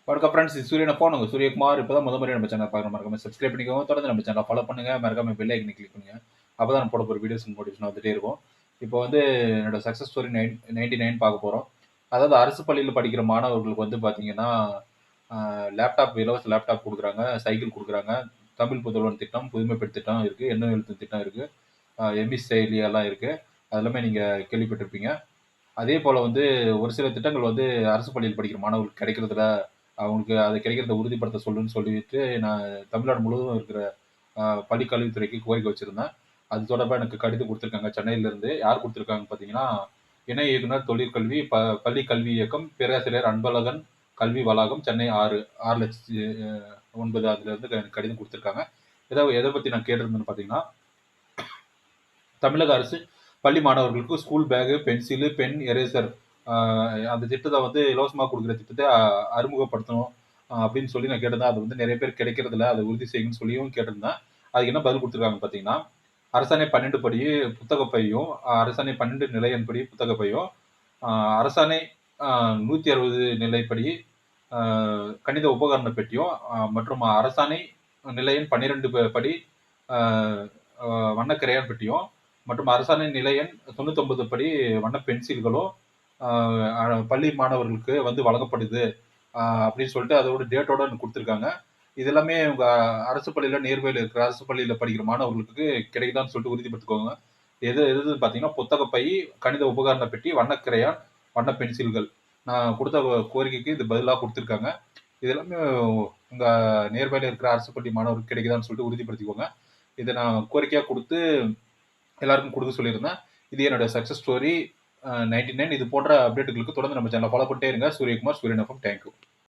வணக்கம் ஃப்ரெண்ட்ஸ், இது சூரியன் அப்போ நாங்கள் சூரியகுமார். இப்போ தான் முறை நம்ம சேனல் பார்க்குற மறக்காம சப்ஸ்கிரைப் பண்ணிக்கோங்க. தொடர்ந்து நம்ம சேனலை ஃபாலோ பண்ணுங்க. மறக்காம பெல் ஐக்கனை கிளிக் பண்ணுங்க. அப்போ தான் போட போகிற வீடியோஸ் நோட்டிஃபிகேஷன் வந்துட்டே இருக்கும். இப்போ வந்து என்னோட சக்ஸஸ் ஸ்டோரி 99 பார்க்க போகிறோம். அதாவது அரசு பள்ளியில் படிக்கிற மாணவர்களுக்கு வந்து பார்த்தீங்கன்னா, லேப்டாப், இலவச லேப்டாப் கொடுக்குறாங்க, சைக்கிள் கொடுக்குறாங்க, தமிழ் புதல்வன் திட்டம், புதுமை பெண் திட்டம் இருக்குது, எண்ணம் எழுத்தும் திட்டம் இருக்குது, எம்பி செயலி எல்லாம் இருக்குது. அதெல்லாமே நீங்கள் கேள்விப்பட்டிருப்பீங்க. அதே போல வந்து ஒரு சில திட்டங்கள் வந்து அரசு பள்ளியில் படிக்கிற மாணவர்களுக்கு கிடைக்கிறதில்ல. அவங்களுக்கு அது கிடைக்கிறத உறுதிப்படுத்த சொல்லுன்னு சொல்லிட்டு, நான் தமிழ்நாடு முழுவதும் இருக்கிற பள்ளி கல்வித்துறைக்கு கோரிக்கை வச்சிருந்தேன். அது தொடர்பா எனக்கு கடிதம் குடுத்துருக்காங்க சென்னையிலிருந்து. யார் குடுத்துருக்காங்கன்னு பார்த்தீங்கன்னா, இணை இயக்குனர் தொழிற்கல்வி, பள்ளி கல்வி இயக்கம், பேராசிரியர் அன்பழகன், கல்வி வளாகம், சென்னை 6/9 அதுலேருந்து எனக்கு கடிதம் குடுத்துருக்காங்க. எத பத்தி நான் கேட்டிருந்தேன்னு பார்த்தீங்கன்னா, தமிழக அரசு பள்ளி மாணவர்களுக்கு school bag, pencil, pen, eraser அந்த திட்டத்த வந்து இலவசமா குடுக்குற திட்டத்த அறிமுகப்படுத்தணும் அப்படின்னு சொல்லி நான் கேட்டிருந்தேன். அது வந்து நெறைய பேருக்கு கிடைக்கிறதில்ல. அத உறுதி செய்யுங்கன்னு சொல்லியும் கேட்டிருந்தேன். அதுக்கு என்ன பதில் குடுத்துருக்காங்கன்னு பார்த்தீங்கன்னா, அரசாணை 12 படி புத்தகப் பையும், அரசாணை 12 நிலை எண்படி புத்தகப் பையும், அ அரசாணை 160 நிலைப்படி அ கணித உபகரண பெட்டியும், மற்றும் அரசாணை நிலை எண் 12 படி அ அ வண்ண கிரையான் பெட்டியும், மற்றும் அரசாணை நிலை எண் 99 படி வண்ண பென்சில்களும் பள்ளி மாணவர்களுக்கு வந்து வழங்கப்படுது அப்படின்னு சொல்லிட்டு அதோட டேட்டோட எனக்கு கொடுத்துருக்காங்க. இது எல்லாமே உங்க அரசு பள்ளியில நியர்பைல இருக்கிற அரசு பள்ளியில படிக்கிற மாணவர்களுக்கு கிடைக்குதான்னு சொல்லிட்டு உறுதிப்படுத்திக்கோங்க. எது எதுன்னு பார்த்தீங்கன்னா, புத்தக பை, கணித உபகரண பெட்டி, வண்ண கிரையான், வண்ண பென்சில்கள். நான் கொடுத்த கோரிக்கைக்கு இது பதிலா கொடுத்துருக்காங்க. இது எல்லாமே உங்க நியர்பைல இருக்கிற அரசு பள்ளி மாணவர்களுக்கு கிடைக்குதான்னு சொல்லிட்டு உறுதிப்படுத்திக்கோங்க. இதை நான் கோரிக்கையா கொடுத்து எல்லாருக்கும் கொடுக்க சொல்லியிருந்தேன். இது என்னோட சக்ஸஸ் ஸ்டோரி 99. இது போன்ற அப்டேட்டுகளுக்கு தொடர்ந்து நம்ம சேனலை ஃபாலோ பண்ணிட்டே இருங்க. சூரியகுமார், சூரியன் எஃப்எம். தேங்க்யூ.